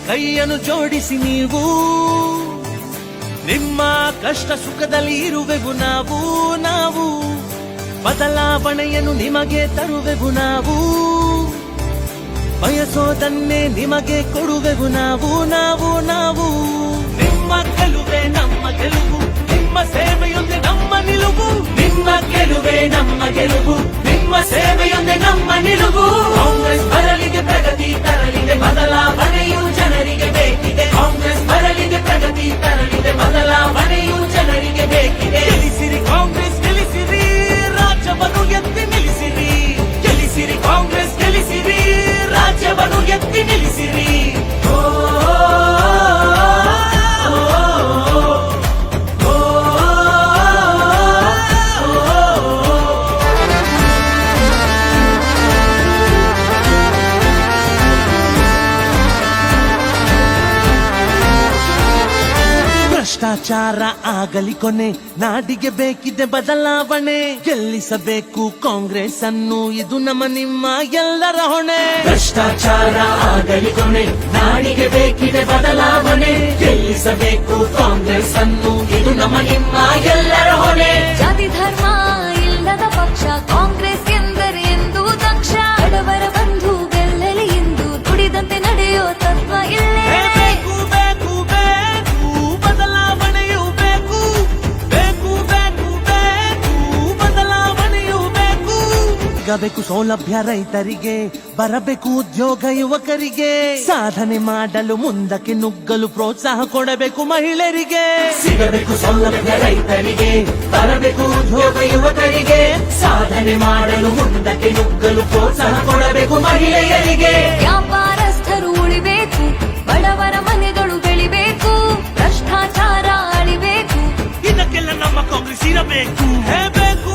ಕೈಯನ್ನು ಜೋಡಿಸಿ ನೀವು ನಿಮ್ಮ ಕಷ್ಟ ಸುಖದಲ್ಲಿ ಇರುವೆವು ನಾವು ಬದಲಾವಣೆಯನ್ನು ನಿಮಗೆ ತರುವೆವು ನಾವು ಬಯಸೋದನ್ನೇ ನಿಮಗೆ ಕೊಡುವೆವು ನಾವು ನಿಮ್ಮ ಗೆಲುವೆ ನಮ್ಮ ಗೆಲುವು ನಿಮ್ಮ ಸೇವೆಯೊಂದೇ ನಮ್ಮ ನಿಲುವು ನಿಮ್ಮ ಗೆಲುವೆ ನಮ್ಮ ಗೆಲುವು ನಿಮ್ಮ ಸೇವೆಯೊಂದೇ ನಮ್ಮ ನಿಲುವು ಕಾಂಗ್ರೆಸ್ ಬರಲಿಗೆ ಪ್ರಗತಿ ತರಲಿದೆ ಬದಲಾವಣೆಯು ಜನರಿಗೆ ಬೇಕಿದೆ ಕಾಂಗ್ರೆಸ್ ಬರಲಿಗೆ ಪ್ರಗತಿ ತರಲಿದೆ ಬದಲಾವಣೆಯು ಜನರಿಗೆ ಬೇಕಿದೆ ಗೆಲ್ಲಿಸಿರಿ ಕಾಂಗ್ರೆಸ್ ಗೆಲ್ಲಿಸಿರಿ ರಾಜ್ಯವನ್ನು ಎತ್ತಿ ನಿಲ್ಲಿಸಿರಿ ಗೆಲ್ಲಿಸಿರಿ ಕಾಂಗ್ರೆಸ್ ಗೆಲ್ಲಿಸಿರಿ ರಾಜ್ಯವನ್ನು ಎತ್ತಿ ನಿಲ್ಲಿಸಿರಿ ಭ್ರಷ್ಟಾಚಾರ ಆಗಲಿ ಕೊನೆ ನಾಡಿಗೆ ಬೇಕಿದೆ ಬದಲಾವಣೆ ಗೆಲ್ಲಿಸಬೇಕು ಕಾಂಗ್ರೆಸ್ ಅನ್ನು ಇದು ನಮ್ಮ ನಿಮ್ಮ ಎಲ್ಲರ ಹೊಣೆ ಭ್ರಷ್ಟಾಚಾರ ಆಗಲಿ ಕೊನೆ ನಾಡಿಗೆ ಬೇಕಿದೆ ಬದಲಾವಣೆ ಗೆಲ್ಲಿಸಬೇಕು ಕಾಂಗ್ರೆಸ್ ಅನ್ನು ಇದು ನಮ್ಮ ನಿಮ್ಮ ಎಲ್ಲರ ಹೊಣೆ ಜಾತಿ ಧರ್ಮ ಇಲ್ಲದ ಪಕ್ಷ ಕಾಂಗ್ರೆಸ್ ಎಂದರೆ ಎಂದು ದಕ್ಷ ಬಡವರ ಬಂಧು ಗೆಲ್ಲಲಿ ಎಂದು ದುಡಿದಂತೆ ನಡೆಯೋ ತತ್ವ ಇಲ್ಲೇ ಬೇಕು ಸೌಲಭ್ಯ ರೈತರಿಗೆ ಬರಬೇಕು ಉದ್ಯೋಗ ಯುವಕರಿಗೆ ಸಾಧನೆ ಮಾಡಲು ಮುಂದಕ್ಕೆ ನುಗ್ಗಲು ಪ್ರೋತ್ಸಾಹ ಕೊಡಬೇಕು ಮಹಿಳೆಯರಿಗೆ ಸಿಗಬೇಕು ಸೌಲಭ್ಯ ರೈತರಿಗೆ ಬರಬೇಕು ಉದ್ಯೋಗ ಯುವಕರಿಗೆ ಸಾಧನೆ ಮಾಡಲು ಮುಂದಕ್ಕೆ ನುಗ್ಗಲು ಪ್ರೋತ್ಸಾಹ ಕೊಡಬೇಕು ಮಹಿಳೆಯರಿಗೆ ವ್ಯಾಪಾರಸ್ಥರು ಉಳಿಬೇಕು ಬಡವರ ಮನೆಗಳು ಬೆಳಿಬೇಕು ಭ್ರಷ್ಟಾಚಾರ ಅಳಿಬೇಕು ಇದಕ್ಕೆಲ್ಲ ನಮ್ಮ ಕಾಂಗ್ರೆಸ್ ಇರಬೇಕು ಬೇಕು